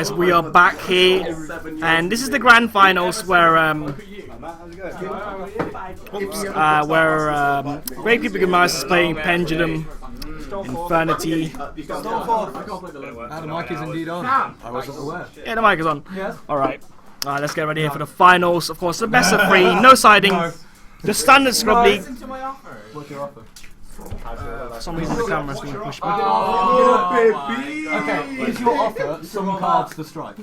guys, we are back here, and this is the grand finals where Gravekeeper Demise is playing Pendulum, Infernity. The mic is indeed on. I wasn't aware. Yeah, the mic is on. Yeah. Alright, let's get ready here for the finals. Of course, the best of 3, no siding, the standard Scrub League. What's your offer? For some reason the camera's being pushed back. Okay, is your offer some cards to strike?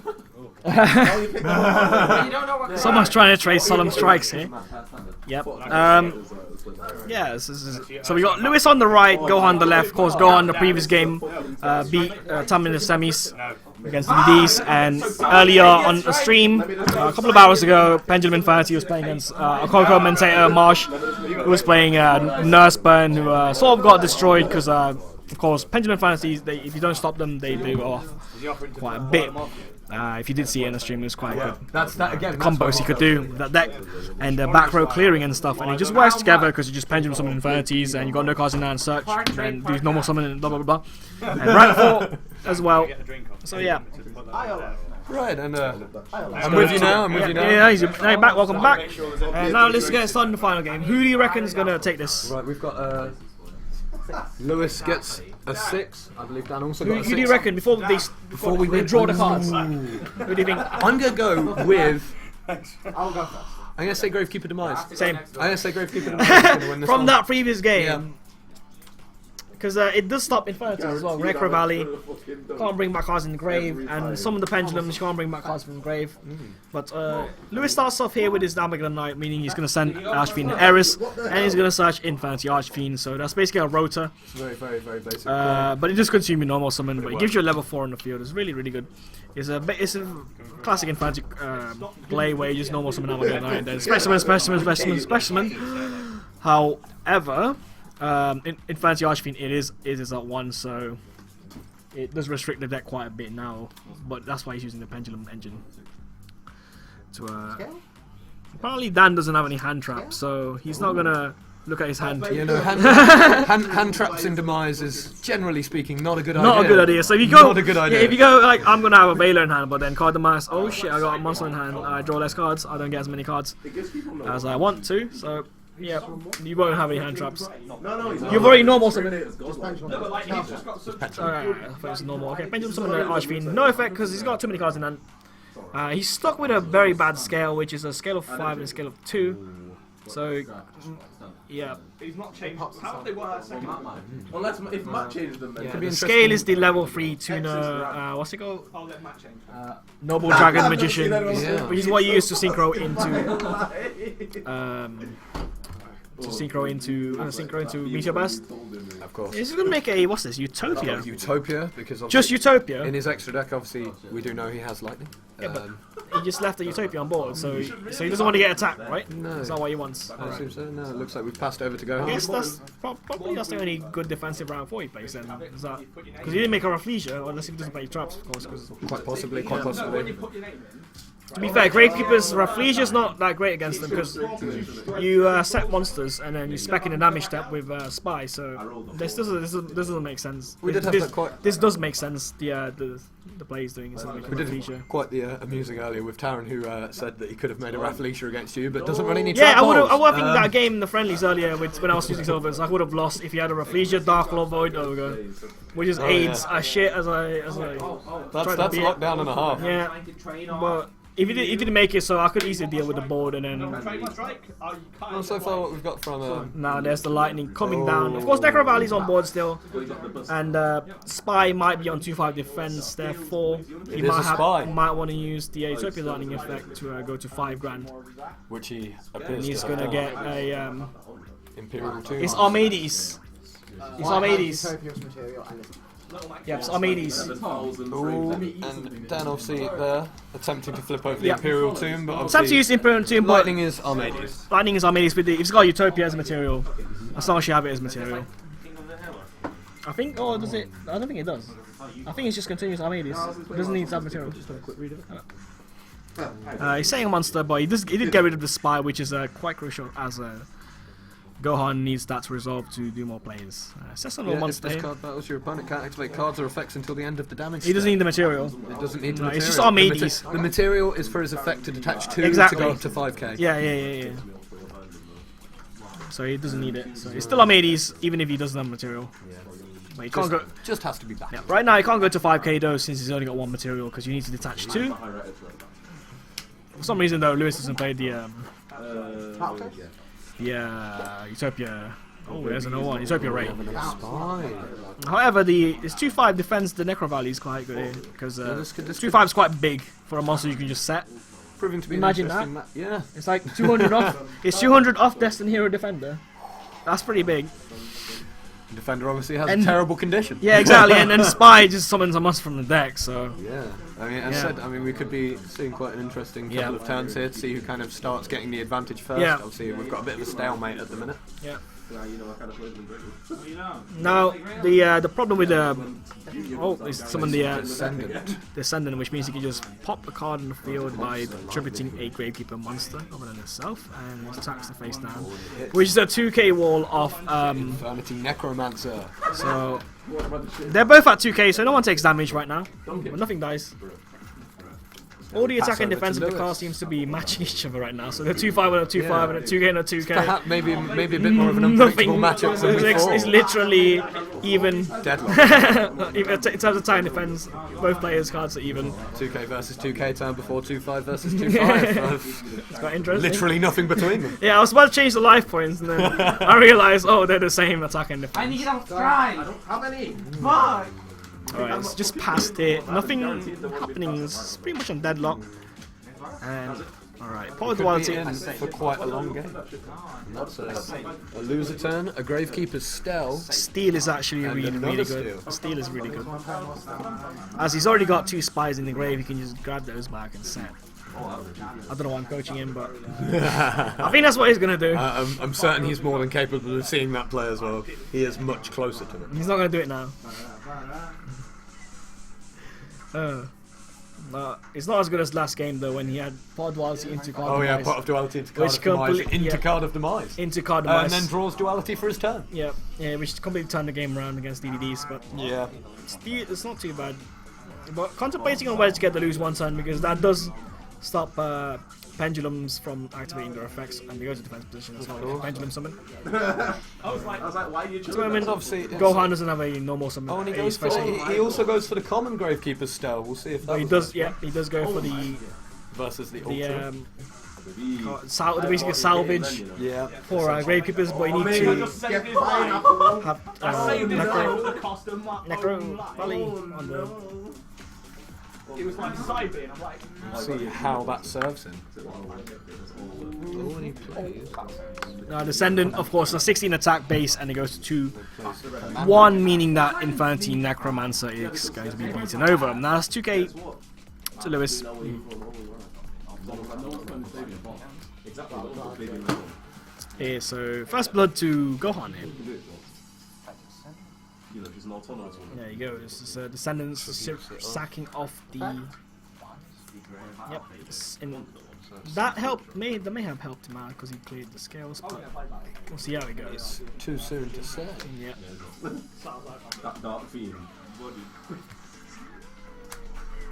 Someone's trying to trade solemn strikes here. Yep. Yeah, so we got Lewis on the right, Gohan on the left. Of course, Gohan the previous game beat Tam in the semis against the DDs, and earlier on the stream, a couple of hours ago, Pendulum Infernity was playing against a co-commentator, Marsh, who was playing Nurse Burn, who sort of got destroyed because, of course, Pendulum Infernity, if you don't stop them, they do off quite a bit. If you did see it in the stream, it was quite good. That's that again. The combos he could do with that deck, and the back row clearing and stuff, and it just works together because you just Pendulum summon Infinities, and you got no cards in there and search, and do normal summon and blah blah blah. And rank 4 as well. So yeah. Right, and I'm with you now. Yeah, you're back. Welcome back. And now let's get started in the final game. Who do you reckon is gonna take this? Right, we've got Lewis gets a 6. I believe Dan also got a 6. Who do you reckon before we draw the cards? Who do you think? I'm gonna go with. I'll go first. I'm gonna say Gravekeeper Demise. Same. I'm gonna say Gravekeeper Demise is gonna win this From one. that previous game. Because it does stop Infernity as well. Recro Valley can't bring back cards in the grave, and some of the Pendulums can't bring back cards from the grave. But Lewis starts off here with his Damaglan Knight, meaning he's going to send Archfiend Eris, and he's going to search Infernity Archfiend. So that's basically a rotor. Very, very, very basic. But it just consumes your normal summon, but it gives you a level 4 on the field. It's really, really good. It's a classic Infernity play where you just normal summon Damaglan Knight, and then specimen. However, Infernity Archfiend it is at 1, so it does restrict the deck quite a bit now, but that's why he's using the Pendulum engine. Apparently Dan doesn't have any hand traps, so he's not gonna look at his hand. You know, hand traps in Demise is, generally speaking, not a good idea. Not a good idea. So if you go, not a good idea. Yeah, if you go like, I'm gonna have a Veiler in hand, but then card Demise, oh shit, I got a monster in hand, I draw less cards, I don't get as many cards as I want to, so yeah, you won't have any hand traps. You've already normal summon it. Alright, I thought it's normal. Okay, Pendulum summon the Archfiend. No effect because he's got too many cards in hand. He's stuck with a very bad scale, which is a scale of 5 and a scale of 2. So, yeah. He's not changed. How do they work second? Unless if Matt changes them, then the scale is the level 3 tuner. What's it called? I'll let Matt change. Noble Dragon Magician, which is what you use to synchro into. Synchro into Meteor Burst. Of course. This is gonna make a what's this? Utopia. Utopia, because just Utopia. In his extra deck, obviously, we do know he has lightning. Yeah, but he just left the Utopia on board, so he doesn't want to get attacked, right? No. That's not what he wants. I assume so. No, it looks like we've passed over to go. I guess that's probably the only good defensive round 4 he plays then. Because he didn't make a Rafflesia, unless he doesn't play traps, of course. Quite possibly. To be fair, Gravekeeper's Rafflesia is not that great against them because you set monsters and then you spec in a damage step with Spy. So this doesn't make sense. This does make sense. The play he's doing. We did quite the amusing earlier with Taran, who said that he could have made a Rafflesia against you, but doesn't really need. Yeah, I think that game in the friendlies earlier when I was using Sylvan, I would have lost if he had a Rafflesia, Dark Lord Void Ogre, which is aids as shit as I. That's lockdown and a half. Yeah, but. If he didn't make it, so I could easily deal with the board and then. Well, so far what we've got from. Now there's the lightning coming down. Of course, Necro Valley's on board still, and Spy might be on 2/5 defense. Therefore, he might want to use the Utopia lightning effect to go to 5 grand. Which he appears. And he's gonna get a Imperial 2. It's Armades. It's Armades. Yeah, it's Armades. Ooh, and Dan obviously there attempting to flip over the Imperial Tomb, but it's time to use the Imperial Tomb. Lightning is Armades. Lightning is Armades with the. If it's got Utopia as material, as long as you have it as material. I think. Oh, does it? I don't think it does. I think it's just continuous Armades. It doesn't need to have material. Just a quick read of it. He's saying a monster, but he did get rid of the Spy, which is quite crucial as Gohan needs that to resolve to do more plays. It's just a little If monster this here. card battles, your opponent can't activate cards or effects until the end of the damage. He doesn't need the material. It doesn't need the No, material. it's just The Armades. The material is for his effect to detach 2 Exactly. to go up to 5k. Yeah. So he doesn't need it. So he's still Armades, even if he doesn't have material. But he can't go. Just has to be back. Yeah, right now he can't go to 5k though, since he's only got 1 material, because you need to detach 2. For some reason though, Lewis doesn't play the Utopia. Oh, there's another one. Utopia Ray. However, his 2/5 defense the Necro Valley is quite good here, because 2/5 is quite big for a monster you can just set. Proving to be Imagine an that. yeah. It's like 200 off. It's 200 off Destined Hero Defender. That's pretty big. Defender obviously has a terrible condition. Yeah, exactly. And then Spy just summons a monster from the deck. So yeah, I mean, as said, I mean, we could be seeing quite an interesting couple of turns here to see who kind of starts getting the advantage first. Yeah. Obviously, we've got a bit of a stalemate at the minute. yeah. Now the problem with is summon the Descendant, which means you can just pop a card in the field by attributing a Gravekeeper monster other than itself, and it attacks the face down, which is a 2k wall off. Infernity Necromancer. So they're both at 2k, so no one takes damage right now. But nothing dies. All the attack and defense of the car seems to be matching each other right now. So they're 2-5 and a 2-5 and a 2k and a 2k. Perhaps maybe a bit more of an unpredictable matchup than before. It's literally even. Deadlock. In terms of attack and defense, both players' cards are even. 2k versus 2k turn before 2-5 versus 2-5. It's quite interesting. Literally nothing between them. Yeah, I was about to change the life points, and then I realised, oh, they're the same attack and defense. I need a strike. How many? Fuck. Alright, it's just past it. Nothing happening. It's pretty much on deadlock. And alright, Power Duality For quite a long game. And that's a loser turn, a Gravekeeper's Stell. Steal is actually And really another good. steal. Steal is really good. As he's already got 2 spies in the grave, he can just grab those back and set. I don't know why I'm coaching him, but I think that's what he's gonna do. I'm certain he's more than capable of seeing that play as well. He is much closer to it. He's not gonna do it now. It's not as good as last game though, when he had Pod Duality into card Oh yeah, demise. Pot of Duality into card Which of demise. yeah. Card of Demise. Into card demise. And then draws Duality for his turn. Yeah, which completely turned the game around against DDDs, but Yeah. it's not too bad. But contemplating on where to get the lose 1 turn, because that does stop Pendulums from activating their effects, and they go to defense position as well. Pendulum summon. I was like, why are you So I mean, Obviously, Gohan doesn't have a normal summon. Oh, and a special. he also goes for the common Gravekeeper's Stell. We'll see if that He was does. Yeah, he does go for the versus the Ultra. basically salvage Yeah. for Gravekeepers, but you need to have Necro Valley on the. It was like side B, and I'm like, See how that serves him. Now Descendant, of course, a 16 attack base, and it goes to 2-1, meaning that Infernity Necromancer is going to be beaten over. Now that's 2k to Lewis. Yeah, so first blood to Gohan here. There you go. This is Descendants sacking off the. Yep. That may have helped him out because he cleared the scales, but we'll see how it goes. Too soon to say. Yeah.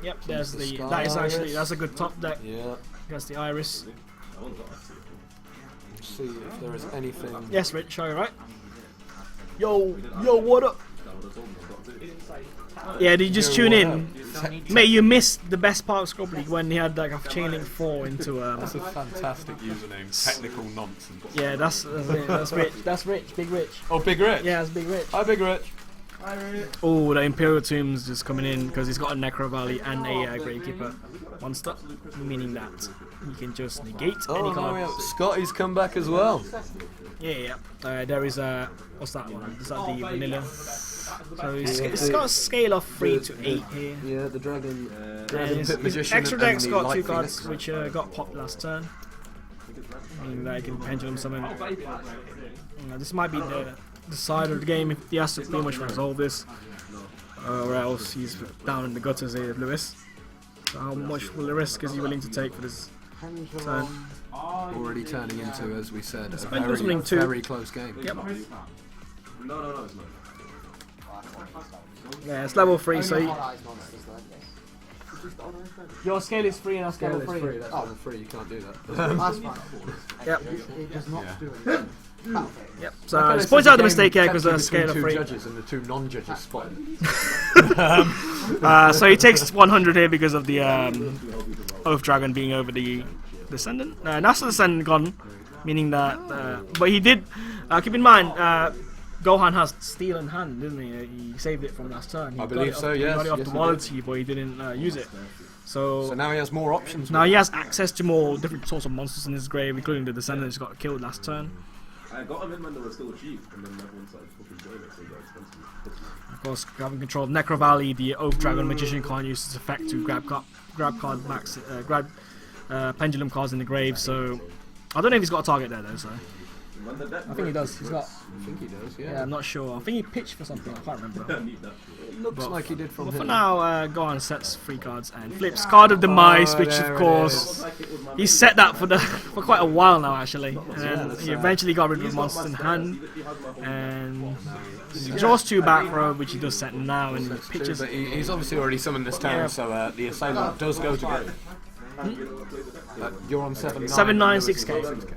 Yep. There's the. That's a good top deck. Yeah. That's the Iris. See if there is anything. Yes, Rich. Are you right? Yo, what up? Yeah, did you just tune in? Mate, you missed the best part of Scrub League when he had like a chain link 4 into That's a fantastic username. Technical nonsense. Yeah, that's Rich. That's Rich. Big Rich. Oh, Big Rich. Yeah, that's Big Rich. Hi, Big Rich. Oh, the Imperial Tomb's just coming in because he's got a Necro Valley and a Gravekeeper monster, meaning that he can just negate any card. No, Scotty's come back as well. Yeah. There is what's that one? Is that the vanilla? So it's got a scale of 3 to 8 here. Yeah, the Dragon His Magician. extra deck's and got the 2 Light cards Phoenix. which got popped last turn. Meaning that he can Pendulum summon. This might be the side of the game if he has to pretty much resolve this, or else he's down in the gutters here, Lewis. So how much will the risk is he willing to take for this Pendulum already turning into, as we said, a Pendulum very, something too. very close game. Yep. No, it's not. Yeah, it's level 3, so your scale is 3 and our scale Scale is is 3. free, that's level 3, you can't do that. Yep. It does not do anything. Yep. So just point out the mistake here because a scale of two 3. judges and the 2 non-judges spotted. So he takes 100 here because of the Oath Dragon being over the Descendant. That's the Descendant gone, meaning that. But he did. Keep in mind, Gohan has Steel in hand, didn't he? He saved it from last turn. He I believe so, He yes. got it off Yes, the he quality, but he didn't use it. So now he has more options. Now he has access to more different sorts of monsters in his grave, including the Descendant who got killed last turn. I got them in when they were still cheap, and then everyone started fucking doing it, so they got expensive. Of course, having control of Necro Valley, the Oath Dragon Magician can't use its effect to grab card max, grab Pendulum cards in the grave. So I don't know if he's got a target there though. So I think he does. He's got. I think he does, Yeah, I'm not sure. I think he pitched for something. I can't remember. It looks like he did from But him. for now, Gohan sets 3 cards and flips Card of Demise, which there of it course he set that for quite a while now actually, and he eventually got rid of the monsters in hand, and he draws 2 back row, which he does set now, and he pitches. But he's obviously already summoned this turn, Yeah. so the assailant does go to grave. You're on 7-9. 7-9, 6K.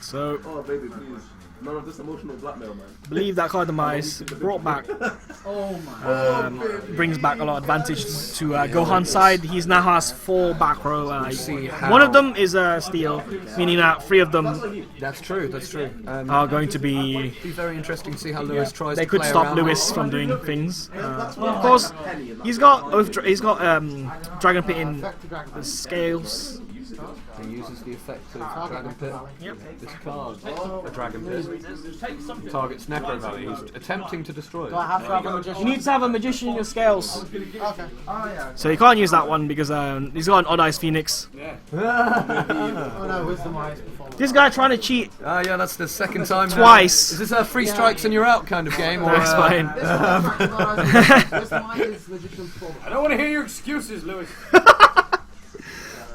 So Oh, baby, please. None of this emotional blackmail, man. believe that Card of Demise brought back, brings back a lot of advantage to Gohan's side. He now has 4 back row. One of them is Steel, meaning that 3 of them That's true, that's true. are going to be. It'd be very interesting to see how Lewis tries They to could play stop around Lewis that. from doing things. Of course, he's got Dragon Pit in the scales. He uses the effect of Dragon Pit. Yep. Discard a Dragon Pit. Targets Necro Valley. He's attempting to destroy it. I have to have a magician. You need to have a magician in your scales. Okay. So you can't use that one because he's got an Odd Eyes Phoenix. Oh no, Wisdom Eyes before. This guy trying to cheat. Yeah, that's the second time now. Twice. Is this a 3 strikes and you're out kind of game? Or, That's fine. Wisdom Eyes is magician before. I don't want to hear your excuses, Lewis.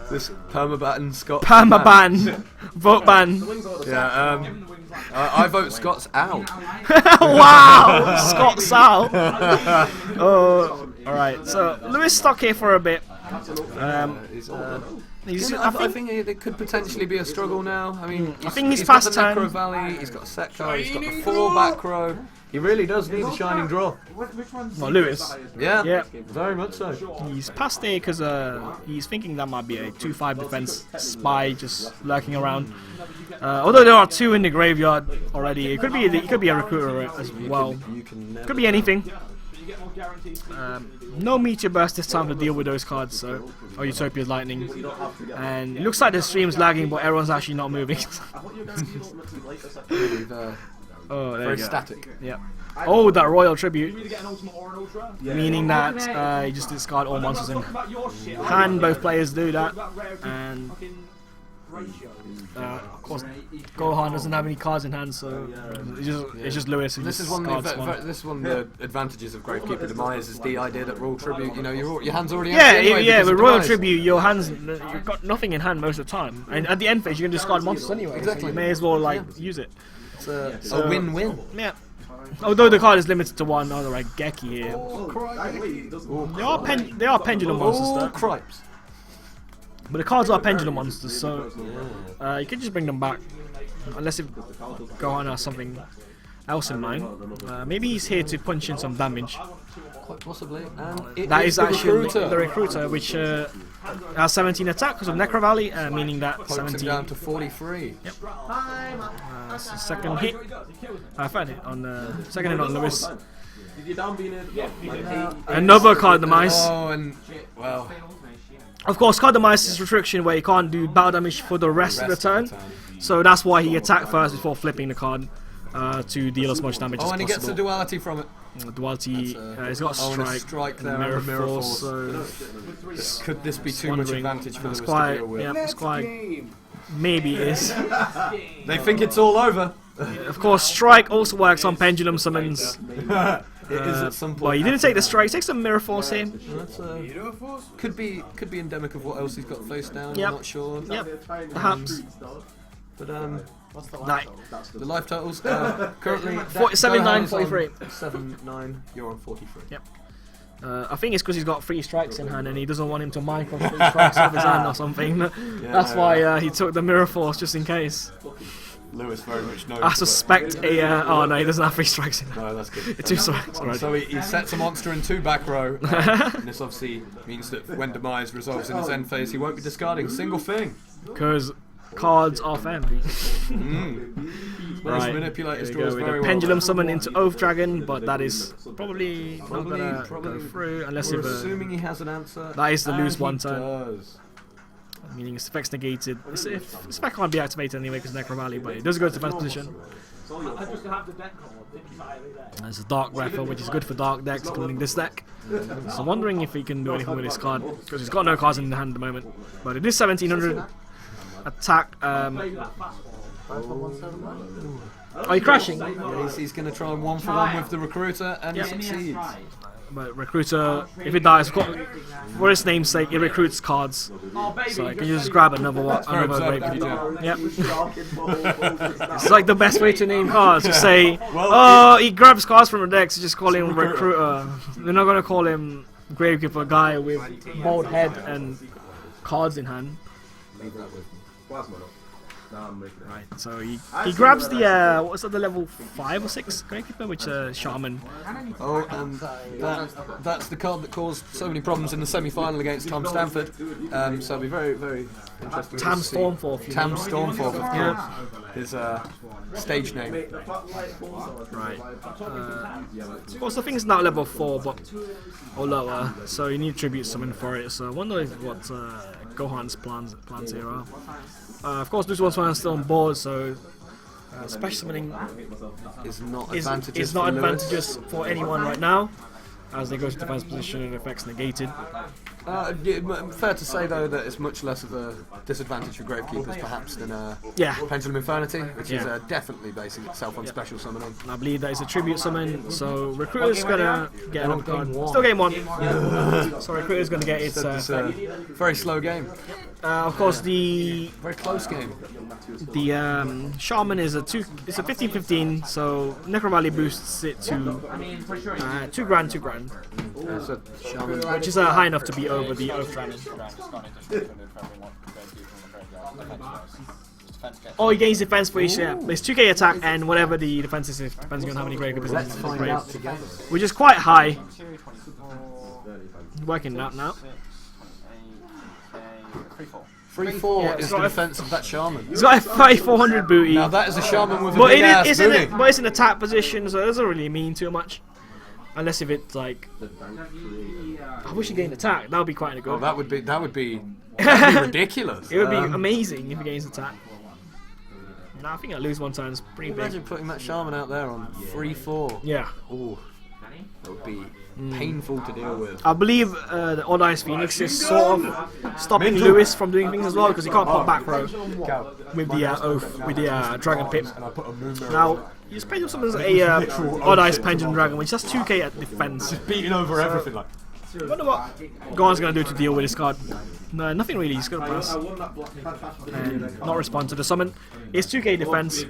This permaban Scott. Permaban. Vote ban. Yeah, I vote Scott's out. Wow! Scott Sal. Oh, alright. So Lewis stuck here for a bit. He's, I think it could potentially be a struggle now. I mean, I think he's got past the Necro 10. Valley, he's got a set card, he's got the 4 back row. He really does need a shining draw. Which one's Well, Lewis. Yeah, Yeah. very much so. He's past there because he's thinking that might be a 2-5 defense spy just lurking around. Although there are 2 in the graveyard already, it could be a recruiter as well. Could be anything. No Meteor Burst this time to deal with those cards, so or Utopia's Lightning. And it looks like the stream's lagging, but everyone's actually not moving. Oh, there Very you go. static. Yeah. Oh, that Royal Tribute. Meaning that you just discard all monsters in hand. Both players do that. And of course, Gohan doesn't have any cards in hand, so it's just Lewis who This just is one of discards one. this is one of the advantages of Gravekeeper Demise is the idea that Royal Tribute, you know, your hand's already Yeah, empty anyway yeah. because With of Royal Demise. Tribute, you've got nothing in hand most of the time, and at the end phase, you can discard monsters anyway. Exactly. So you may as well use it. It's a win-win. Yeah. Although the card is limited to 1 other like Geki here. They are Pendulum monsters Oh, though. cripes. But the cards are Pendulum monsters, so you can just bring them back. Unless if Gohan has something else in mind. Maybe he's here to punch in some damage. Quite possibly. And That is the actually recruiter. the recruiter, which has 17 attack because of Necro Valley, meaning that Pokes him 17. down to 43. Yep. That's the second hit. Third hit on second hit on Lewis. Another Card Demise. Oh, and well, Of course, Card Demise is restriction where he can't do battle damage for the rest of the turn. So that's why he attacked first before flipping the card to deal as much damage as oh, and he gets the possible. duality from it. Duality, he's got Oh, and a strike, strike there, mirror and a mirror force. force. Could this be too much wondering. advantage for It's Lewis quite, to deal with? yeah, it's quite. Maybe it is. They think it's all over. Of course, strike also works on Pendulum summons. It is at some point. Well, he didn't take the strike. Takes some Mirror Force here. That's, could be endemic of what else he's got face down. Yep. I'm not sure. Yep, perhaps. But Right. the life totals currently 79, 43. 7-9. You're on 43. Yep. I think it's because he's got 3 strikes in hand and he doesn't want him to micro 3 strikes off his hand or something. That's why he took the Mirror Force just in case. Lewis very much knows. I suspect oh no, he doesn't have 3 strikes in hand. No, that's good. 2 strikes. Right. So he sets a monster in 2 back row, and this obviously means that when Demise resolves in his end phase, he won't be discarding a single thing. Because cards are family. Right. Manipulate his Here we go draws with very a well. Pendulum summon into Oath Dragon, but that is probably not gonna go through unless We're if assuming he has an answer. that is the lose and one he turn. does. Meaning its effect's negated. Its effect can't be activated anyway because Necro Valley, but it does go to defense position. There's a Dark Refer, which is good for dark decks, including this deck. So I'm wondering if he can do anything with this card, because he's got no cards in the hand at the moment. But it is 1700 attack. Are you crashing? Yeah, he's going to try and 1-for-1 with the Recruiter, and he succeeds. But Recruiter, if it dies, for its namesake, it recruits cards. So you can just grab another one. Another Gravekeeper. Yep. It's like the best way to name cards. To say, oh, he grabs cards from the deck, so just call him Recruiter. They're not going to call him Gravekeeper guy with bald head and cards in hand. Right, so he grabs the what's that, the level 5 or 6 Gravekeeper, which Shaman. Oh, and that's the card that caused so many problems in the semi-final against Tom Stanford. So it'll be very, very interesting. Tam to see. Stormforth. Tam Stormforth, of course. His stage name. Right. Of course, I think it's not level 4, but or lower. So you need tribute summon for it. So I wonder what Gohan's plans here are. Of course, this one's still on board, so special summoning is not advantageous for anyone right now, as they go to defense position and effects negated. Fair to say though that it's much less of a disadvantage for Gravekeepers perhaps than Pendulum Infernity, which is definitely basing itself on special summoning. And I believe that is a tribute summon, so Recruiter's gonna get an upcard. Still game 1. So Recruiter's gonna get its very slow game. of course the Very close game. The Shaman is it's a 15-15, so Necro Valley boosts it to 2 grand, So Shaman, which is high enough to be over the Oath Dragon. Oh, he gains defense for each. Yeah, it's 2k attack and whatever the defense is, depending on how many Gravekeepers let's in the find grave, out together. which is quite high. Working it out now. 3-4 Yeah, is the defense of that Shaman. He's got a 3400 booty. Now that is a Shaman with a But big ass it's booty. in attack position, so it doesn't really mean too much. Unless if it's like, I wish he gained attack. That would be quite good. Oh, that would be ridiculous. It would be amazing if he gains attack. No, I think I lose 1 turn is pretty big. Imagine putting that Shaman out there on 3-4. Yeah. Ooh, that would be painful to deal with. I believe the Odd Eyes Phoenix is sort of stopping Lewis from doing things as well, because he can't pop back row with the Oath, with the Dragon Pip. Now, you just play summons a Odd Eyes Pendulum Dragon, which has 2k at defense. Beating over everything like. I wonder what Gohan's going to do to deal with this card. No, nothing really, he's going to pass. And not respond to the summon. It's 2k defense.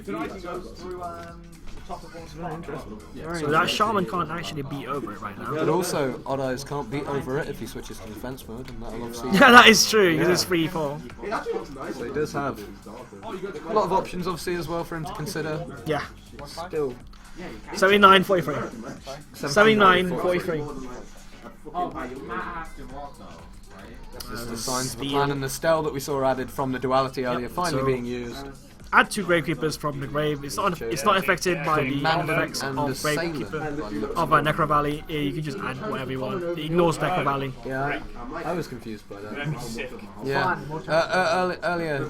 So that Shaman can't actually beat over it right now. But also, Odd Eyes can't beat over it if he switches to defense mode, and that'll obviously. Yeah, that is true, because it's 3-4. So he does have a lot of options, obviously, as well for him to consider. Yeah. Still. 79-43. 79-43. This is the signs of the plan and the stell that we saw added from the duality earlier finally being used. Add 2 Gravekeepers from the grave. It's not affected by the effects of Gravekeeper of Necro Valley. Yeah, you can just add whatever you want. It ignores Necro Valley. Yeah, I was confused by that. Yeah, earlier,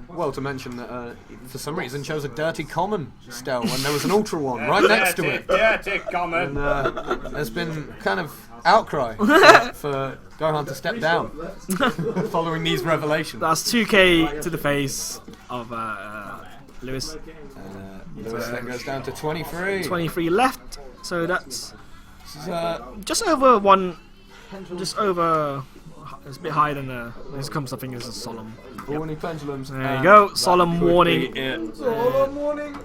well to mention that for some reason chose a dirty common stell when there was an ultra one right next to it. Dirty common. And there's been kind of outcry for Gohan to step down following these revelations. That's 2k to the face of Lewis. Lewis then goes down to 23. 23 left. So that's This is, just over one. Just over. It's a bit higher than this comes. I think is a solemn. Warning Pendulums. There you go. Solemn warning. Solemn warning.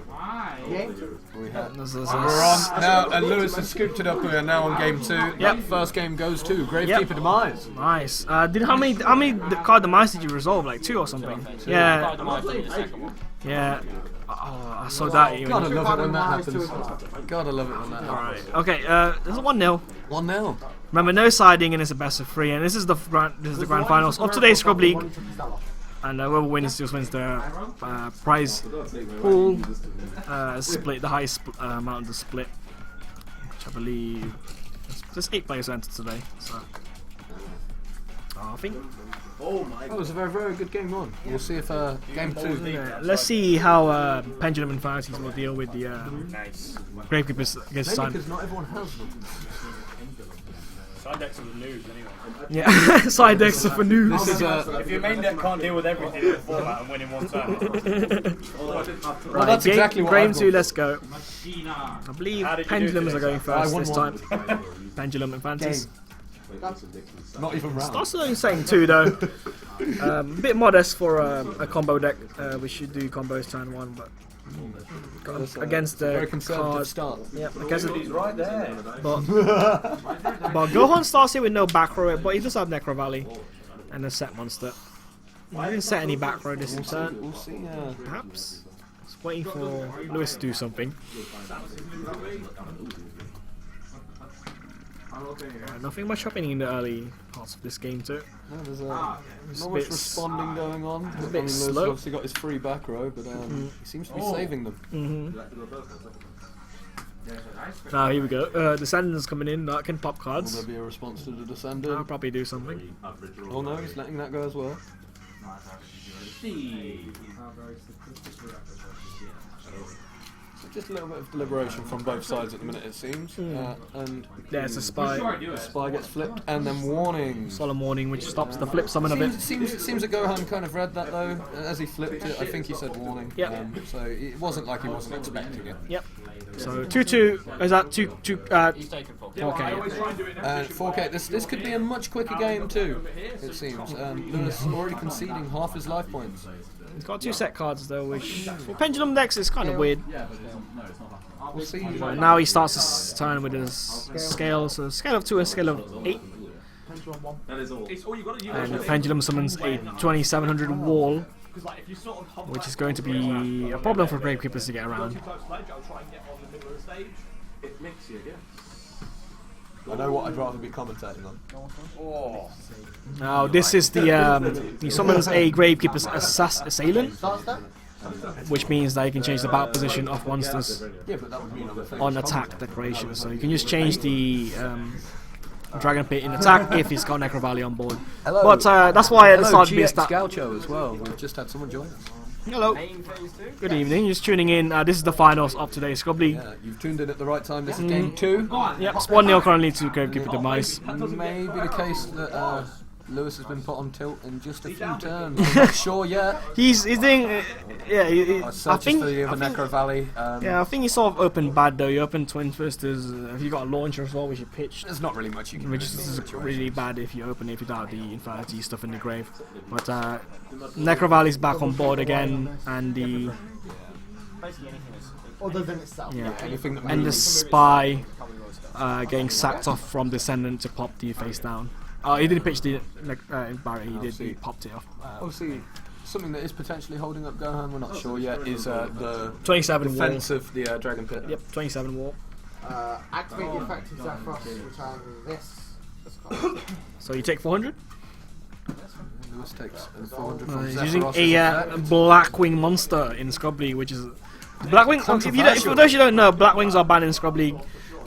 We're on now, and Lewis has scooped it up. We are now on game 2. Yep. First game goes to Gravekeeper Demise. Nice. How many card demise did you resolve? Like 2 or something? Yeah. Yeah. Oh, I saw that. Gotta love it when that happens. Gotta love it when that happens. Alright. Okay. There's a 1-0. 1-0. Remember, no siding, and it's a best of 3, and this is the grand finals of today's Scrub League. And whoever wins just wins the prize pool split, the highest amount of the split, which I believe there's 8 players entered today. So I think That was a very, very good game 1. We'll see if game 2. let's see how Pendulum Infernity will deal with the Gravekeepers against Maybe Simon. because not everyone has them. Side decks are the news anyway. Yeah, side decks are for news. This is If your main deck can't deal with everything in the format and win in one turn. well, that's exactly what game I've 2, got. let's go. I believe How did you Pendulums do are going first I won this one. time. Pendulum Infantis. Not even round. Starts doing saying 2 though. A bit modest for a combo deck. We should do combos turn 1, but against the very conservative card. start. Yep, against He's right there. but Gohan starts here with no back row, but he does have Necro Valley and a set monster. He didn't set any back row this turn. We'll see. Perhaps. Just waiting for Lewis to do something. Nothing much happening in the early parts of this game too. No, there's not much responding going on. I mean, Lewis slow. obviously got his free back row, but he seems to be saving them. Now here we go. Descendants coming in. That can pop Will cards. there be a response to the I'll Descendant? probably do something. Oh no, he's letting that go as well. So just a little bit of deliberation from both sides at the minute, it seems. And There's a spy. the spy gets flipped, and then warning. Solemn warning, which stops the flip summon of it. Seems that Gohan kind of read that though. As he flipped it, I think he said warning. Yep. So it wasn't like he wasn't expecting it. Yep. So 2-2. Is that 2-2? 4K. And 4K. This could be a much quicker game too. It seems. Lewis already conceding half his life points. He's got 2 set cards though, which for Pendulum decks is kind of weird. We'll see. Now he starts his turn with his scale, so scale of 2 and scale of 8. And Pendulum summons a 2700 wall, which is going to be a problem for Gravekeepers to get around. I know what I'd rather be commentating on. Now this is the he summons a Gravekeeper's Assailant, which means that you can change the battle position of monsters Yeah, but that would mean on attack decoration. So you can just change the Dragon Pit in attack if he's got Necro Valley on board. Hello. But that's why at the start GX missed that. Gaucho as well. We've just had someone join us. Hello. Good evening. Just tuning in. This is the finals of today's Scrub League. Yeah, you've tuned in at the right time. This is game 2. Yep, it's 1-0 currently to Gravekeeper Demise. Maybe the case that Lewis has been put on tilt in just a few turns. I'm not sure yet. He's doing. I Searches think. for the other Necro Valley. Yeah, I think he sort of opened bad though. You opened Twin Twisters. If you got a launcher as well, which you pitched. There's not really much you can Which do. is really bad if you open it, if you don't have the Infernity stuff in the grave. But Necro Valley's back on board again, and the Other than itself. Anything that and the moves. spy getting sacked off from Descendant to pop the face down. Oh, he didn't pitch the Barry. He did. He popped it off. Obviously, something that is potentially holding up Gohan, we're not sure yet, is the 27 wall. defense of the Dragon Pit. Yep, 27 wall. Activate the effect of Zephyros, return this. So you take 400. Lewis takes 400 from He's Zephyros using as a effect. Blackwing monster in Scrub League, which is Blackwing. For those you don't know, Blackwings are banned in Scrub League,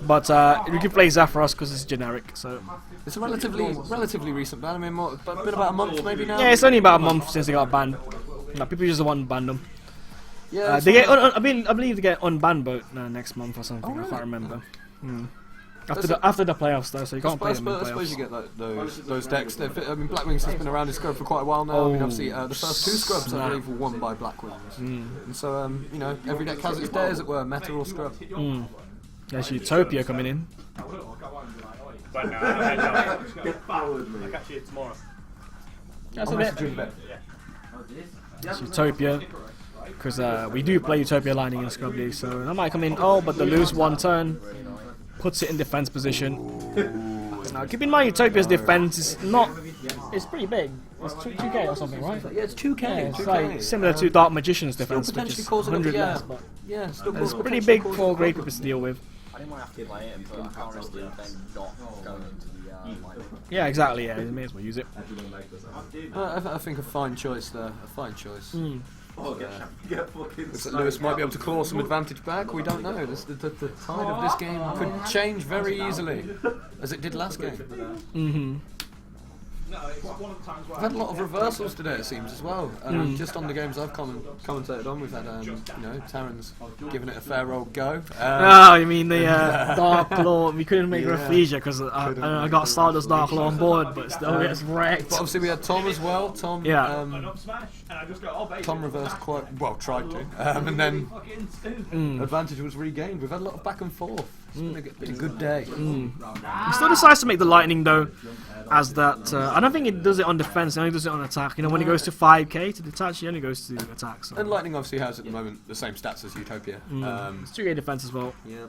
but you can play Zephyros because it's generic. So It's a relatively recent ban. I mean, a bit about a month maybe now. yeah, it's only about a month since they got banned. People just want to ban them. Yeah, They get, I believe they get unbanned, but next month or something. Oh, really? I can't remember. After the playoffs though, so you can't play them in I suppose you playoffs. get those decks. I mean, Blackwings has been around in Scrub for quite a while now. I mean, obviously, the first 2 Scrubs I believe were won by Blackwings. And so, you know, every deck has its day, as it were, meta or Scrub. There's Utopia coming in. But no, I catch you tomorrow. That's a bit. Dream bet. It's Utopia. Because we do play Utopia Lightning in Scrub League, so that might come in. Oh, but they lose one turn. Puts it in defense position. Now, keep in mind Utopia's defense is not. It's pretty big. It's 2k or something, right? Yeah, it's 2k. Yeah, it's 2K. like similar to Dark Magician's defense, which potentially is causing 100 yeah. less, but Yeah, still it's causing pretty potentially big causing for Grey problems. Keepers to deal with. I didn't want to have to play it, but honestly, then not going into the lightning. Yeah, exactly. Yeah, you may as well use it. I think a fine choice there. A fine choice. Get fucking Lewis might be able to claw some advantage back. We don't know. The tide of this game could change very easily, as it did last game. We've had a lot of reversals today, it seems, as well. Just on the games I've commentated on, we've had, you know, Taryn's giving it a fair old go. Oh, you mean the Dark Claw? We couldn't make Rafflesia because I got Stardust Dark Claw on board, but still gets wrecked. But obviously we had Tom as well. Tom, Yeah. Tom reversed quite well, tried to, and then advantage was regained. We've had a lot of back and forth. It's been a good day. He still decides to make the Lightning though, as that. I don't think it does it on defense. It only does it on attack. You know, when he goes to 5k to detach, he only goes to attack. So. And Lightning obviously has at the moment the same stats as Utopia. It's 2k defense as well. Yeah.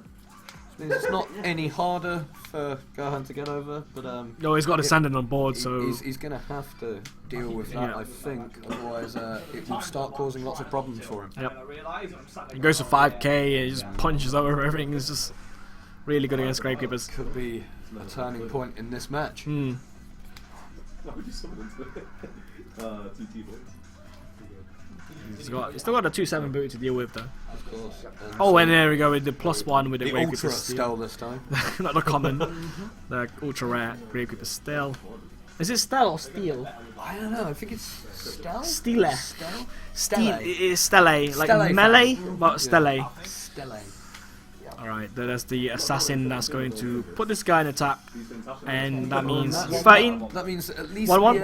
Which means it's not any harder for Gohan to get over, but No, he's got Ascendant on board, so he's going to have to deal with that, Yeah. I think. Otherwise, it will start causing lots of problems for him. yep. He goes to 5k and he just punches over everything. It's just really good against Gravekeepers. Could be a turning point in this match. He's still got a 2/7 boot to deal with though. Of course. And Oh, and there we go with the +1 with the the Gravekeeper Ultra Steel. Stell this time. Not the common, the ultra rare Gravekeeper Steel. Is it Stell or Steel? I don't know, I think it's Stell? Stele. Stell? Steel. It is Stele, like Stele melee, fan. but Stele. Stelle. Alright, there's the assassin that's going to put this guy in attack, and that means 13. That means at least 1-1.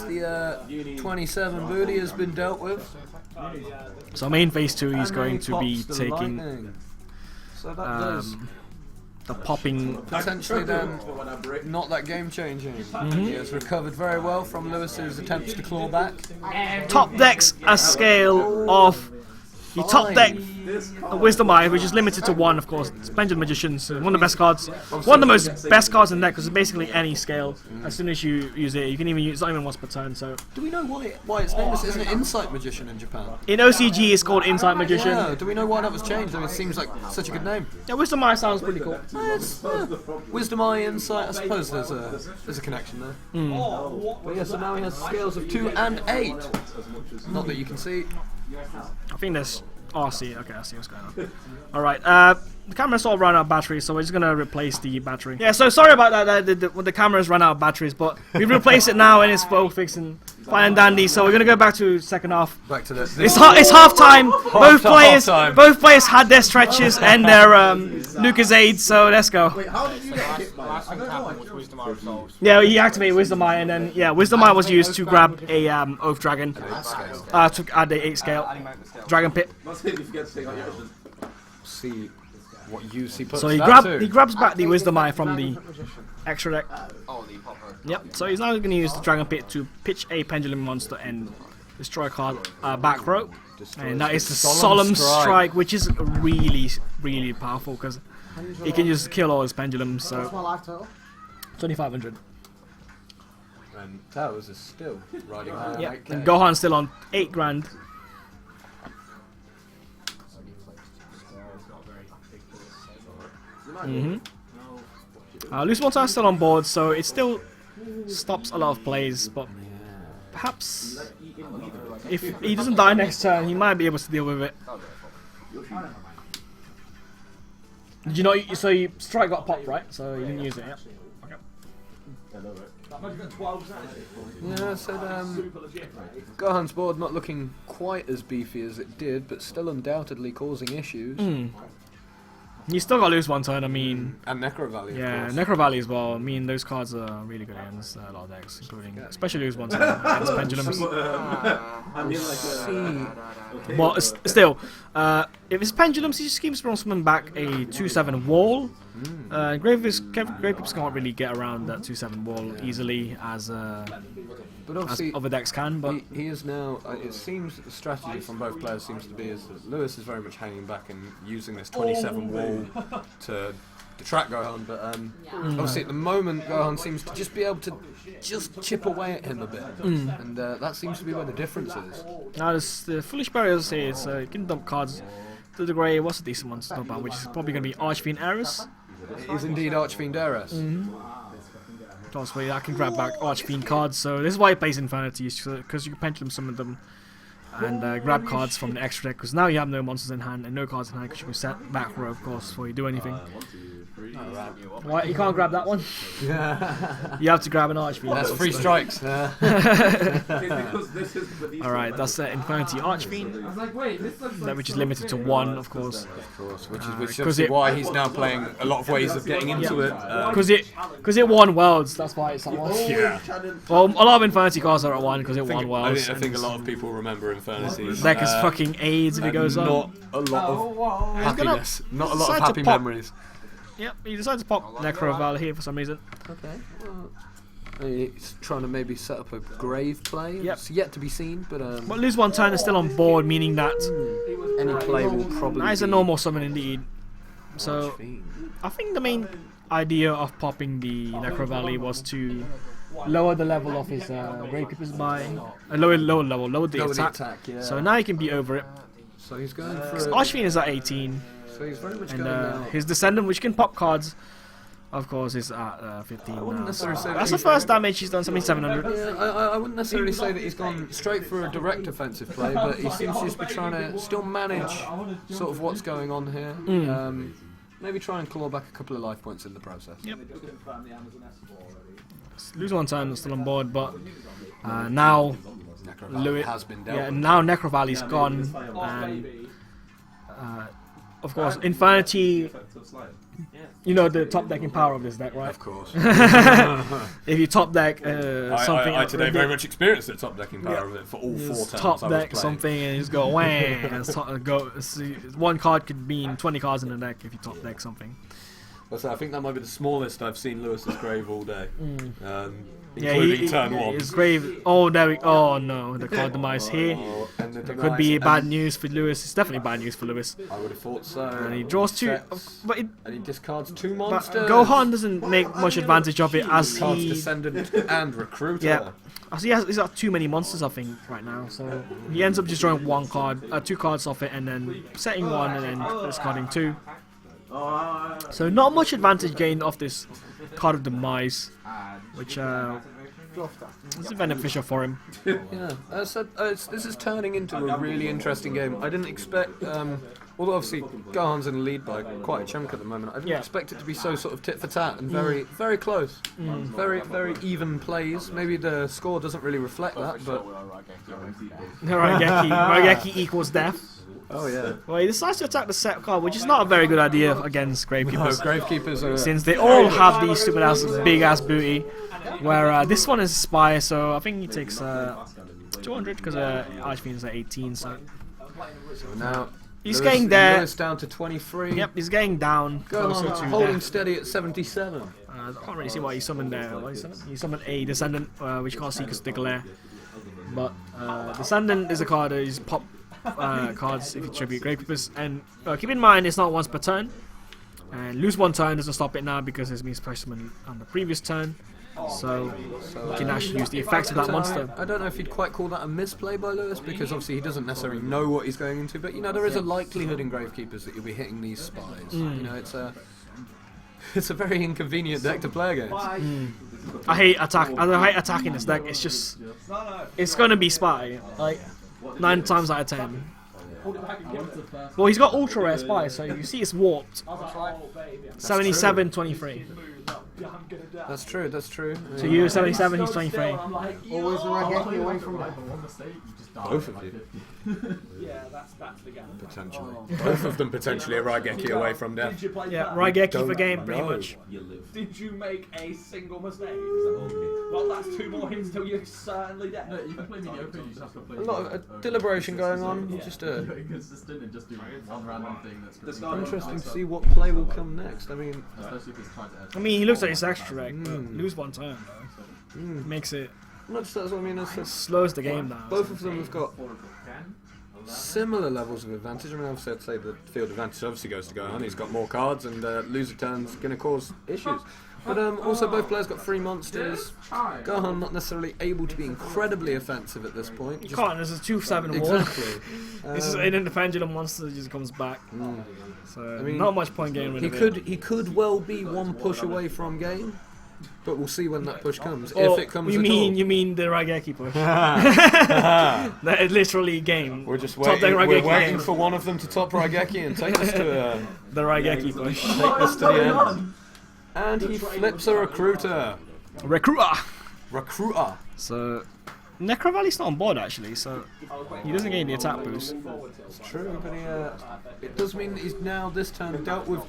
the 27 booty has been dealt with. So main phase 2 he's going to be Pops the taking lightning. So that does the popping. potentially then not that game changing. He has recovered very well from Lewis's attempts to claw back. Top decks a scale of. He top decked a Wisdom Eye, which is limited to 1, of course. It's Pendulum Magicians, one of the best cards. One of the most best cards in the deck, because it's basically any scale. As soon as you use it, you can even use it's not even once per turn. So Do we know why it's named? Isn't it Insight Magician in Japan? in OCG, it's called Insight Magician. Yeah. Do we know why that was changed? I mean, it seems like such a good name. Yeah, Wisdom Eye sounds pretty cool. Wisdom Eye, Insight. I suppose there's a connection there. But yeah, so now he has scales of 2 and 8. Not that you can see. I think there's. Oh, I see. Okay, I see what's going on. Alright, the camera's sort of run out of battery, so we're just gonna replace the battery. Yeah, so sorry about that. The camera's run out of batteries, but we've replaced it now and it's full fixing fine and dandy. So we're gonna go back to second half. Back to this. It's half time. Both half-time. players had their stretches and their Lucasade. So let's go. How did you get hit by Last thing happened was Wisdom Eye resolves. Yeah, he activated Wisdom Eye, and then Wisdom Eye was used to grab a Oath Dragon to add the 8 scale Dragon Pit. That's it, you forget to take out your options. See what use he puts So he that grabs back the Wisdom Eye from the extra deck. Oh, the popper. Yep. So he's now going to use the Dragon Pit to pitch a Pendulum monster and destroy a card back row, and that is the Solemn Strike, which is really, really powerful because he can just kill all his Pendulums. What's my So life total? 2,500. And Towers is still riding high. Yeah. And Gohan's still on 8 grand. Loose Monster is still on board, so it still stops a lot of plays, but perhaps if he doesn't die next turn, he might be able to deal with it. Did you know? So your strike got popped, right? So you didn't use it. Yeah. Yeah, so Gohan's board not looking quite as beefy as it did, but still undoubtedly causing issues. You still got to lose one turn. I mean, And Necro Valley, yeah, of course. Necro Valley as well. I mean, those cards are really good against a lot of decks, including especially lose one turn against Pendulums. I mean, like, But still, if it's Pendulums, he just keeps on summon back a 2/7 wall. Gravekeepers can't really get around that 2/7 wall easily as But obviously, other decks can. But he is now. It seems that the strategy from both players seems to be is that Lewis is very much hanging back and using this 27 wall to detract Gohan. But obviously, at the moment, Gohan seems to just be able to just chip away at him a bit, and that seems to be where the difference is. now the foolish barriers here is you can dump cards to the grey. What's a decent one to dump out, which is probably going to be Archfiend Eris. It is indeed Archfiend Eris. Possibly I can grab back Archfiend cards, so this is why he plays Infernity, because you can Pendulum summon them and grab cards from the extra deck, because now you have no monsters in hand and no cards in hand because you can set back row, of course, before you do anything. Why you can't grab that one? You have to grab an Archfiend. That's 3 strikes. Alright, that's Infernity Archfiend, I was like, wait, this looks like which is limited to 1, of course. Of course, which is 'cause obviously why he's now playing a lot of ways of getting into it. Because it won Worlds, that's why it's at 1. Yeah. Well, a lot of Infernity cards are at 1 because it won I Worlds. think a lot of people remember Infernity. Deck is fucking AIDS if it goes up. Not a lot of happiness. Not a lot of decide to happy pop. memories. Yep, he decides to pop Necro Valley here for some reason. Okay. Well, he's trying to maybe set up a grave play. Yep. It's yet to be seen, but But lose one turn is still on board, meaning that any play will probably. that is a be normal summon indeed. So Archfiend. I think the main idea of popping the Necro Valley was to lower the level of his Gravekeepers by lower the attack. Yeah. So now he can be over it. So he's going for. Archfiend is at 18, So he's very much and going now. his Descendant, which can pop cards, of course, is at 15 wouldn't now. necessarily say That's that the first damage he's done, something 700. Yeah, I wouldn't necessarily say that he's gone straight for a direct offensive play, but he seems to just be trying to still manage sort of what's going on here. Maybe try and claw back a couple of life points in the process. Yep. Lose one turn, still on board, but now Necro Valley has been dealt with. now Necro Valley's gone, and of course Infernity. You know the top decking power of this deck, right? Of course. If you top deck something, I today very much experienced the top decking power of it for all 4 turns top I was deck playing. something and just go whang and go. See, one card could mean 20 cards in the deck if you top deck something. So I think that might be the smallest I've seen Lewis's grave all day, Yeah, including turn 1. his grave. Oh, there we. Oh no, the card demise here. And the It could be bad and news for Lewis. It's definitely bad news for Lewis. I would have thought so. And he draws 2, Sets, but and he discards 2 but monsters. Gohan doesn't make much advantage of it as Cards he. Descendant and Recruiter. Yeah. As he's got too many monsters, I think, right now. So he ends up just drawing 2 cards off it, and then setting 1, and then discarding 2. So not much advantage gained off this card of demise, which is beneficial for him. Yeah. So this is turning into a really interesting game. I didn't expect. Although obviously Gohan's in the lead by quite a chunk at the moment, I didn't expect it to be so sort of tit for tat and very close. Very even plays. Maybe the score doesn't really reflect that, but Raigeki equals death. oh yeah. Well, he decides to attack the set card, which is not a very good idea against No, Gravekeepers, Gravekeepers are. since they all have these stupid ass, big ass booty. Where this one is Spy, so I think he takes 200 because Archfiend is at 18. So Now he's getting there. Lewis down to 23. Yep, he's getting down. Closer Gohan to holding death. steady at 77. I can't really see why he summoned there. He summoned a Descendant, which you can't see because of the glare. But Descendant is a card that is pop cards if you tribute Gravekeepers. And keep in mind, it's not once per turn. And lose 1 turn doesn't stop it now because it's been special summoned on the previous turn. So you can actually use the effects of that monster. I don't know if you'd quite call that a misplay by Lewis, because obviously he doesn't necessarily know what he's going into, but you know there is a likelihood in Gravekeepers that you'll be hitting these spies. You know, it's a very inconvenient deck to play against. I hate attacking this deck. It's just it's gonna be Spy like 9 times out of 10. Well, he's got ultra rare Spy, so you see it's warped. 77-23. That's true. That's true. So you're 77, he's 23. Always a Raigeki away from that. Both of you. Yeah, that's the game. Potentially. Both of them potentially a Raigeki away from death. Yeah, Raigeki for Don't game, pretty know. much. Did you make a single mistake? Well, that's 2 more hits till you're certainly dead. No, you can play mediocre, you just have to play A lot of deliberation going on. Just inconsistent and just do one random thing that's interesting to see what play will come next. I mean, especially if it's trying to I mean, he looks like it's extra wreck, but lose one turn though. Makes it not just that's what I mean. slows the game down. Both of them have got similar levels of advantage. I mean, obviously, I'd say the field advantage obviously goes to Gohan. He's got more cards, and loser turn's going to cause issues. But also, both players got 3 monsters. Gohan not necessarily able to be incredibly offensive at this point. You can't. There's a 2/7 war. Exactly. This is and then the Pendulum monster just comes back. So I mean, not much point getting rid He of could it. he could well be 1 push away from game, but we'll see when that push comes. Or If it comes you at mean all. you mean the Raigeki push? That is literally game. We're just Top waiting. deck We're Raigeki waiting game. for one of them to top Raigeki and take us to The Raigeki push. take us to the end. And he flips a recruiter. Recruiter. Recruiter. So Necrovalley's not on board actually, so he doesn't gain the attack boost. It's true, but it does mean that he's now this turn dealt with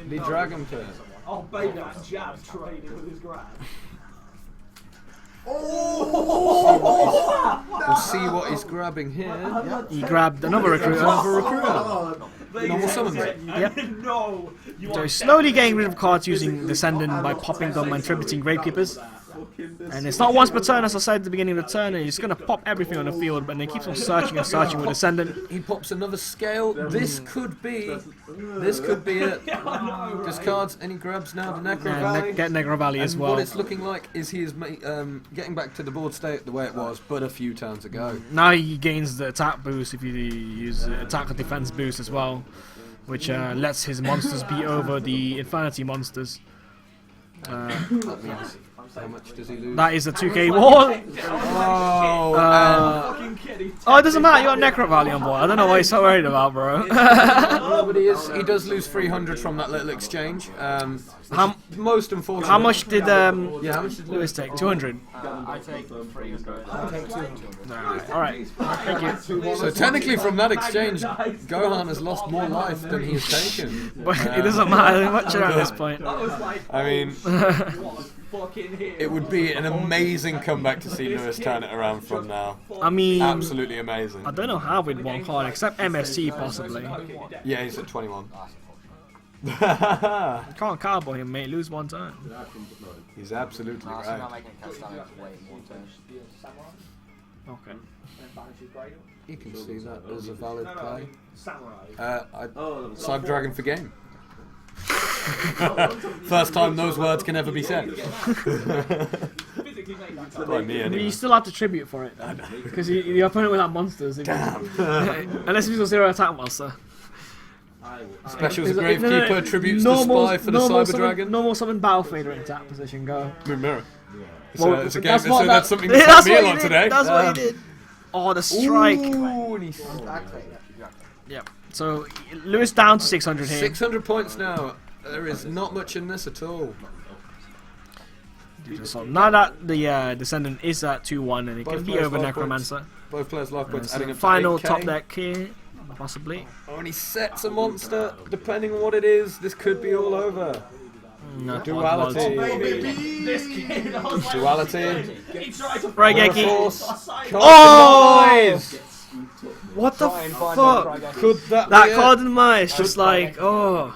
the dragon turn. Oh, baby, that jab traded with his grab. We'll see what he's grabbing here. He grabbed another recruiter. Normal summons. Yep. No! So he's slowly getting rid of cards using Descendant by popping them and tributing Gravekeepers. And it's not once per turn, as I said at the beginning of the turn, and he's going to pop everything on the field, but then he keeps on searching and searching with Descendant. He pops another scale. This could be it. Discards and he grabs now the Necro And Valley. get Necrovalley as And well. what it's looking like is he is getting back to the board state the way it was, but a few turns ago. Now he gains the attack boost if you use attack or defense boost as well, which lets his monsters beat over the Infernity monsters. That means how much does he lose? That is a 2k wall. Oh, it doesn't matter. You got Necrovalley on board. I don't know why he's so worried about, bro. No, but he does lose 300 from that little exchange. Most unfortunate. How much did how much did Lewis take? 200. I take 300. Alright. Thank you. So technically, from that exchange, Gohan has lost more life than he has taken. But it doesn't matter much at this point. I mean, it would be an amazing comeback to see Lewis turn it around from now. I mean, Absolutely amazing. I don't know how with one card, except MSC possibly. Yeah, he's at 21. You can't cowboy him, mate. Lose one turn. He's absolutely No, so I'm not right. making cast damage wait one turn. Okay. You can see that as a valid play. Samurai. Cyber Dragon for game. First time those words can ever be said. By me, But anyway. you still have to tribute for it, though. Because the opponent will have monsters. Unless he's a 0 attack monster. Special as a No, Gravekeeper, tributes the Spy for the Cyber Dragon. Normal summon Battle Fader in attack position, go. Mirror. Well, It's a game, that's what that's that- something that's that's me a what he lot did. today. That's what he did. Oh, the strike. Ooh, and he's Yep. So Lewis down to 600 here. 600 points now. There is not much in this at all. So now that the Descendant is at 2-1 and it Both can be players over life Necromancer. Both players' life points So adding up final to 8K. top deck here, possibly. Oh, and he sets a monster. Depending on what it is, this could be all over. No, Duality. This kid, I was like, Duality. he tried to Raigeki. Force. Oh! What the fuck? Could that That be card it? in my is just like, oh.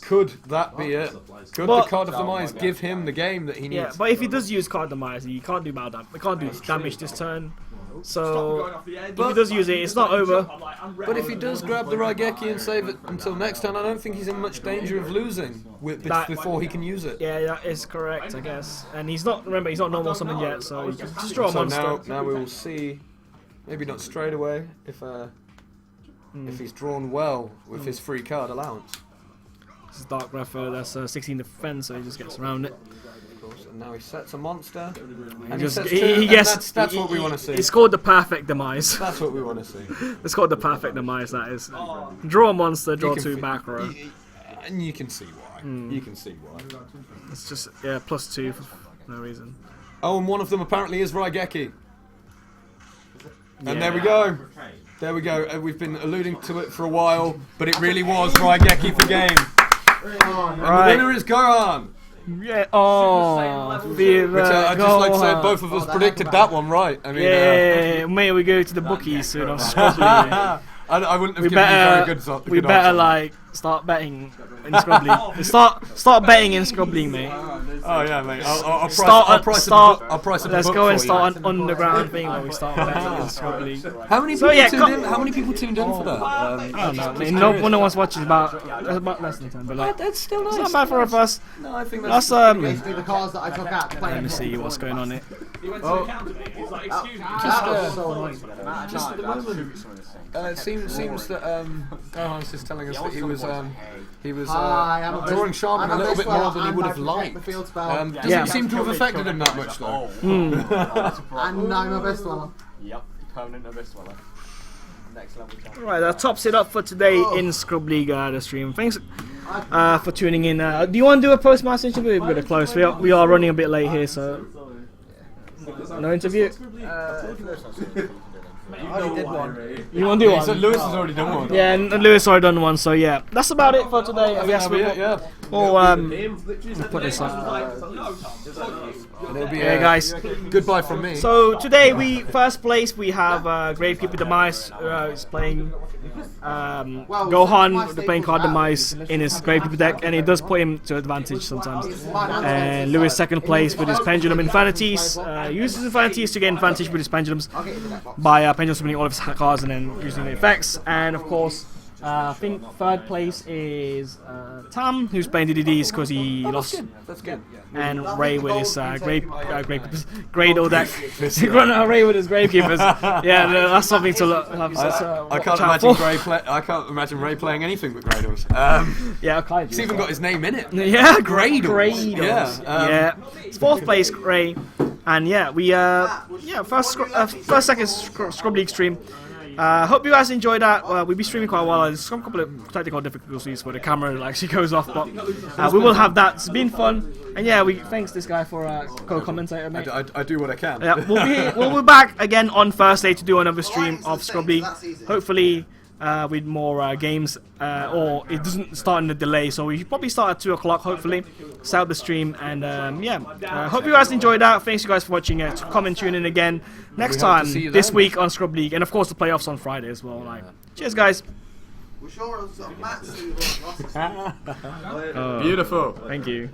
Could that be it? Could But- the card of the give him the game that he needs? Yeah, but if he does use card demise, he can't do battle damage. He can't do damage this turn. So if he does use it, it's not over. But if he does grab the Raigeki and save it until next turn, I don't think he's in much danger of losing before he can use it. Yeah, that is correct, I guess. And he's not. Remember, he's not normal summon yet, so he can just draw a So monster. now we will see, maybe not straight away, if he's drawn well with his free card allowance. This is Dark Breath, that's 16 defense, so he just gets around it. Of course, and now he sets a monster, He and just sets he two, and gets. that's what we want to see. It's called the perfect demise. That's what we want to see. It's called the perfect demise. That is. Draw a monster, draw can 2 fi- back row. And you can see why. You can see why. It's just, yeah, +2 for no reason. Oh, and one of them apparently is Raigeki. And there we go. There we go. We've been alluding to it for a while, but it really was Raigeki for game. And the winner is Gohan. Yeah. Oh, Which I'd just like to say, both of us predicted that one right. I mean, yeah, may we go to the bookies soon on Scrub League. I wouldn't have given you a very good We better answer. like start betting in Scrub League. Start betting in Scrub League, mate. Oh yeah, mate. I'll price Start. I'll price it Let's book go and for start an underground thing where we start betting in Scrub League. How many people tuned in? How many people tuned in for that? I don't know. I mean, no one wants watching about less than 10, but like That's still nice. it's not bad for us. No, I think that's. Basically, the cards that I took out to play. Let me see what's going on here. He went to the counter, mate. He's like, excuse me. That was so annoying. Just at the moment, it seems that Gohan's just telling us that he was Hi, I'm a drawing best- Shaman I'm a little bit best more than he player, would and have I protect liked. the field spell. Doesn't seem to have affected him that much though. And I'm a best one. Yep, permanent abyss dweller. Next level champion. Right, that tops it up for today in Scrub League the stream. Thanks for tuning in. Do you want to do a post-match interview? We're gonna close. We are running a bit late here, so no interview. I already did one. You want to do one? So Lewis has already done one. Yeah, and Lewis already done one, so yeah. That's about it for today. I guess we'll put this on. Yeah, guys. Goodbye from me. So today first place we have Gravekeeper Demise is playing Gohan, the playing card Demise in his Gravekeeper deck, and it does put him to advantage sometimes. And Lewis second place with his Pendulum Infinities, uses Infinities to get advantage with his Pendulums by Pendulum summoning all of his cards and then using the effects. And of course, I think third place is Tam, who's playing DDDs because he lost. That's good. And Ray with his Graydle deck. Ray with his Gravekeepers. Yeah, that's something to look. I can't imagine Ray playing anything but Graydles. Yeah, okay. It's even got his name in it. Yeah, Graydles. Yeah, it's fourth place, Ray. And yeah, we first second Scrub League stream. Hope you guys enjoyed that. We'll be streaming quite a while. There's some couple of technical difficulties where the camera actually goes off, but we will have that. It's been fun, and yeah, thanks this guy for co-commentator, mate. I do what I can. Yeah, we'll be back again on Thursday to do another stream of Scrub League. Hopefully with more games, or it doesn't start in a delay, so we should probably start at 2 o'clock. Hopefully, set up the stream, and hope you guys enjoyed that. Thanks you guys for watching. Come and tune in again next time this week on Scrub League, and of course the playoffs on Friday as well. Cheers, guys. Beautiful. Thank you.